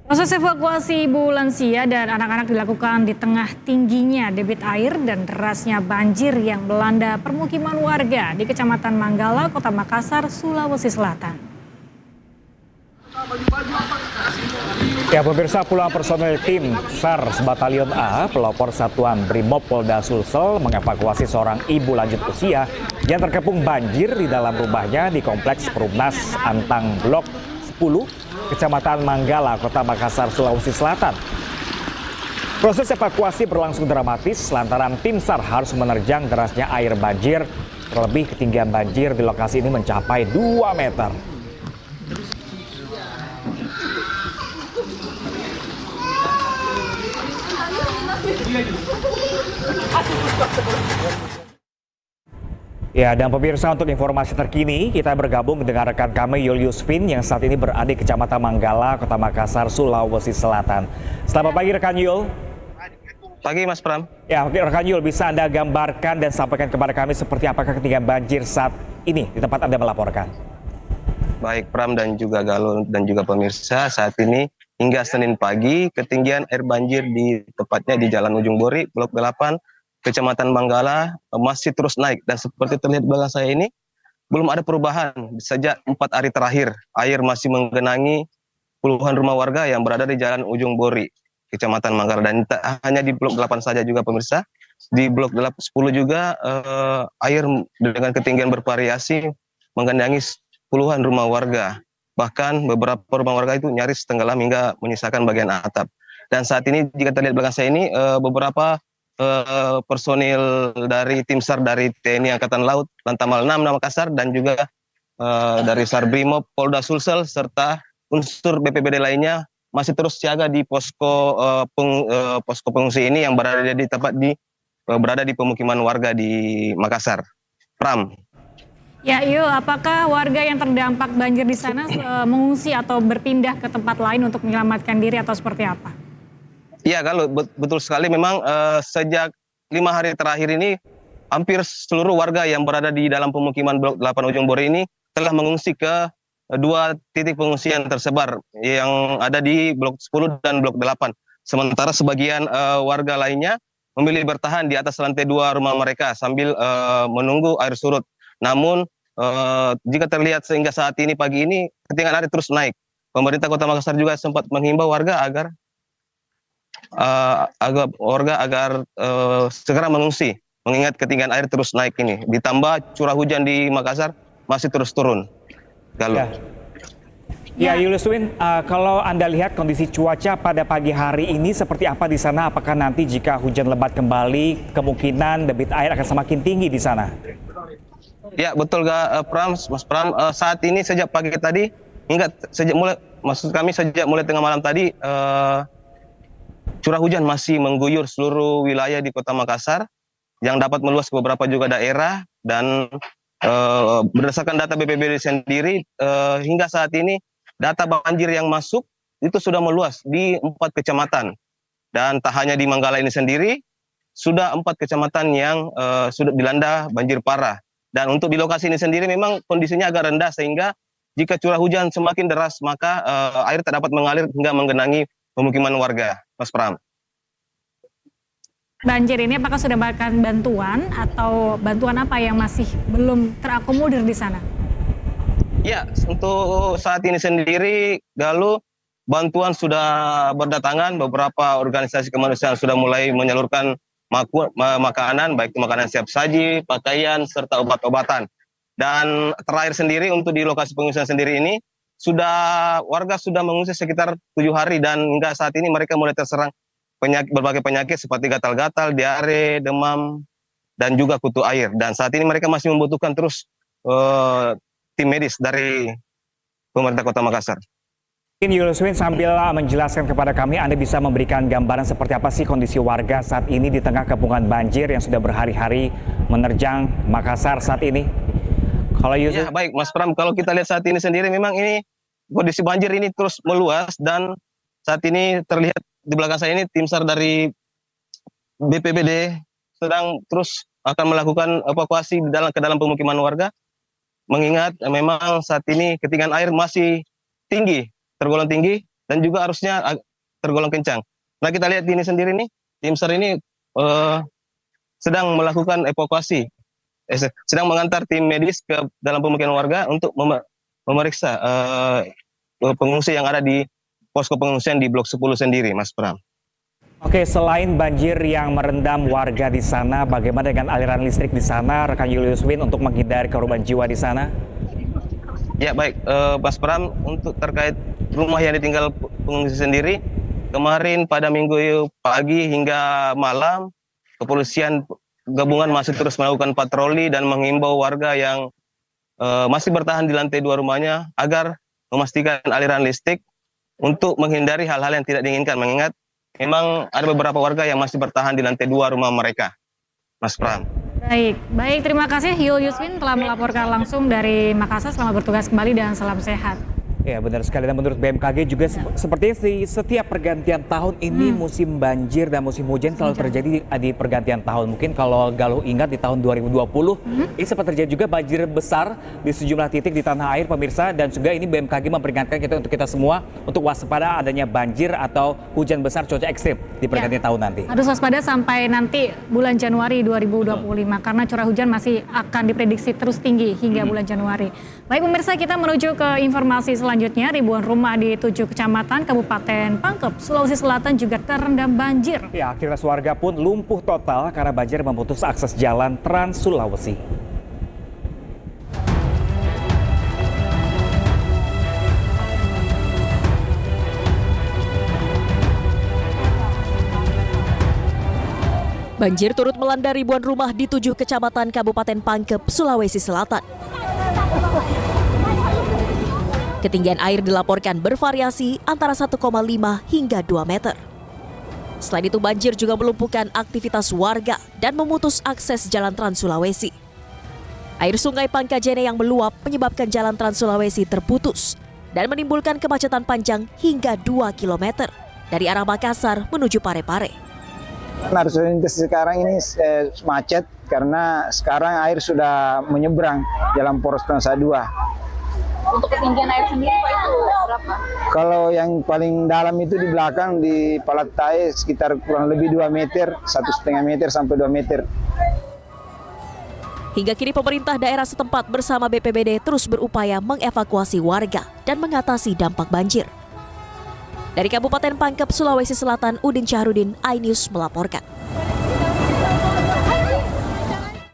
Proses evakuasi ibu lansia dan anak-anak dilakukan di tengah tingginya debit air dan derasnya banjir yang melanda permukiman warga di Kecamatan Manggala, Kota Makassar, Sulawesi Selatan. Ya, pemirsa, puluhan personel tim SAR Batalion A, pelopor Satuan Brimob Polda Sulsel mengevakuasi seorang ibu lanjut usia yang terkepung banjir di dalam rumahnya di Kompleks Perumnas Antang Blok 10, Kecamatan Manggala, Kota Makassar, Sulawesi Selatan. Proses evakuasi berlangsung dramatis lantaran tim SAR harus menerjang derasnya air banjir. Terlebih ketinggian banjir di lokasi ini mencapai 2 meter. Ya, dan pemirsa, untuk informasi terkini kita bergabung dengan rekan kami Julius Vin yang saat ini berada di Kecamatan Manggala, Kota Makassar, Sulawesi Selatan. Selamat pagi rekan Yul. Pagi Mas Pram. Ya, rekan Yul, bisa Anda gambarkan dan sampaikan kepada kami seperti apakah ketinggian banjir saat ini di tempat Anda melaporkan? Baik Pram dan juga Galuh dan juga pemirsa, saat ini hingga Senin pagi ketinggian air banjir di tepatnya di Jalan Ujung Bori, Blok 8, Kecamatan Manggala masih terus naik, dan seperti terlihat di belakang saya ini belum ada perubahan sejak 4 hari terakhir. Air masih menggenangi puluhan rumah warga yang berada di Jalan Ujung Bori, Kecamatan Manggala, dan tak hanya di Blok 8 saja juga pemirsa, di Blok 10 juga air dengan ketinggian bervariasi menggenangi puluhan rumah warga. Bahkan beberapa rumah warga itu nyaris tenggelam hingga menyisakan bagian atap. Dan saat ini jika terlihat belakang saya ini beberapa personil dari tim SAR dari TNI Angkatan Laut Lantamal 6 Makassar dan juga dari SAR Brimob Polda Sulsel serta unsur BPBD lainnya masih terus siaga di posko pengungsi ini yang berada di pemukiman warga di Makassar. Pram. Ya, Yul, apakah warga yang terdampak banjir di sana mengungsi atau berpindah ke tempat lain untuk menyelamatkan diri atau seperti apa? Iya, kalau betul sekali memang sejak 5 hari terakhir ini hampir seluruh warga yang berada di dalam pemukiman Blok 8 Ujung Bori ini telah mengungsi ke 2 titik pengungsian tersebar yang ada di Blok 10 dan Blok 8. Sementara sebagian warga lainnya memilih bertahan di atas lantai 2 rumah mereka sambil menunggu air surut. Namun jika terlihat sehingga saat ini pagi ini ketinggian air terus naik. Pemerintah Kota Makassar juga sempat menghimbau warga agar segera mengungsi, mengingat ketinggian air terus naik ini. Ditambah curah hujan di Makassar masih terus turun. Galuh. Ya, Julius Win, kalau Anda lihat kondisi cuaca pada pagi hari ini seperti apa di sana? Apakah nanti jika hujan lebat kembali, kemungkinan debit air akan semakin tinggi di sana? Ya, betul Mas Pram. Saat ini sejak pagi tadi sejak mulai tengah malam tadi curah hujan masih mengguyur seluruh wilayah di Kota Makassar yang dapat meluas ke beberapa juga daerah, dan berdasarkan data BPBD sendiri hingga saat ini data banjir yang masuk itu sudah meluas di 4 kecamatan, dan tak hanya di Manggala ini sendiri sudah 4 kecamatan yang sudah dilanda banjir parah. Dan untuk di lokasi ini sendiri memang kondisinya agak rendah, sehingga jika curah hujan semakin deras maka air tak dapat mengalir hingga menggenangi pemukiman warga, Mas Pram. Banjir ini apakah sudah mendapatkan bantuan atau bantuan apa yang masih belum terakomodir di sana? Ya, untuk saat ini sendiri, Galuh, bantuan sudah berdatangan. Beberapa organisasi kemanusiaan sudah mulai menyalurkan makanan, baik itu makanan siap saji, pakaian, serta obat-obatan. Dan terakhir sendiri untuk di lokasi pengungsian sendiri ini, warga sudah mengungsi sekitar 7 hari, dan hingga saat ini mereka mulai terserang berbagai penyakit seperti gatal-gatal, diare, demam, dan juga kutu air. Dan saat ini mereka masih membutuhkan terus tim medis dari pemerintah Kota Makassar. Julius Win, sambil menjelaskan kepada kami, Anda bisa memberikan gambaran seperti apa sih kondisi warga saat ini di tengah kepungan banjir yang sudah berhari-hari menerjang Makassar saat ini? Kalau Yusuf? Ya, baik Mas Pram, kalau kita lihat saat ini sendiri memang ini kondisi banjir ini terus meluas, dan saat ini terlihat di belakang saya ini tim SAR dari BPBD sedang terus akan melakukan evakuasi ke dalam pemukiman warga, mengingat memang saat ini ketinggian air masih tinggi, tergolong tinggi, dan juga arusnya tergolong kencang. Nah, kita lihat ini sendiri nih, tim SAR ini sedang melakukan evakuasi, sedang mengantar tim medis ke dalam pemukiman warga untuk memeriksa pengungsi yang ada di posko pengungsian di Blok 10 sendiri, Mas Pram. Oke, selain banjir yang merendam warga di sana, bagaimana dengan aliran listrik di sana, rekan Julius Win, untuk menghindari korban jiwa di sana? Ya baik, Mas Pram, untuk terkait rumah yang ditinggal pengungsi sendiri, kemarin pada minggu pagi hingga malam, kepolisian gabungan masih terus melakukan patroli dan menghimbau warga yang masih bertahan di lantai 2 rumahnya agar memastikan aliran listrik untuk menghindari hal-hal yang tidak diinginkan, mengingat memang ada beberapa warga yang masih bertahan di lantai 2 rumah mereka, Mas Pram. Baik, terima kasih Julius Win telah melaporkan langsung dari Makassar. Selamat bertugas kembali dan salam sehat. Ya, benar sekali. Dan menurut BMKG juga sepertinya setiap pergantian tahun ini musim banjir dan musim hujan selalu terjadi di pergantian tahun. Mungkin kalau Galuh ingat di tahun 2020 ini sempat terjadi juga banjir besar di sejumlah titik di tanah air, pemirsa. Dan juga ini BMKG memperingatkan untuk kita semua untuk waspada adanya banjir atau hujan besar cuaca ekstrim di pergantian tahun nanti. Harus waspada sampai nanti bulan Januari 2025 karena curah hujan masih akan diprediksi terus tinggi hingga bulan Januari. Baik pemirsa, kita menuju ke informasi selanjutnya. Ribuan rumah di 7 kecamatan Kabupaten Pangkep, Sulawesi Selatan juga terendam banjir. Ya, aktivitas warga pun lumpuh total karena banjir memutus akses jalan Trans Sulawesi. Banjir turut melanda ribuan rumah di 7 kecamatan Kabupaten Pangkep, Sulawesi Selatan. Ketinggian air dilaporkan bervariasi antara 1,5 hingga 2 meter. Selain itu banjir juga melumpuhkan aktivitas warga dan memutus akses jalan Trans Sulawesi. Air sungai Pangkajene yang meluap menyebabkan jalan Trans Sulawesi terputus dan menimbulkan kemacetan panjang hingga 2 km dari arah Makassar menuju Parepare. Arus lalu lintas sekarang ini macet karena sekarang air sudah menyeberang jalan poros Nusa Dua. Untuk ketinggian air sendiri Pak itu berapa? Kalau yang paling dalam itu di belakang di Palatai sekitar kurang lebih 2 meter, 1,5 meter sampai 2 meter. Hingga kini pemerintah daerah setempat bersama BPBD terus berupaya mengevakuasi warga dan mengatasi dampak banjir. Dari Kabupaten Pangkep, Sulawesi Selatan, Udin Syahrudin, iNews melaporkan.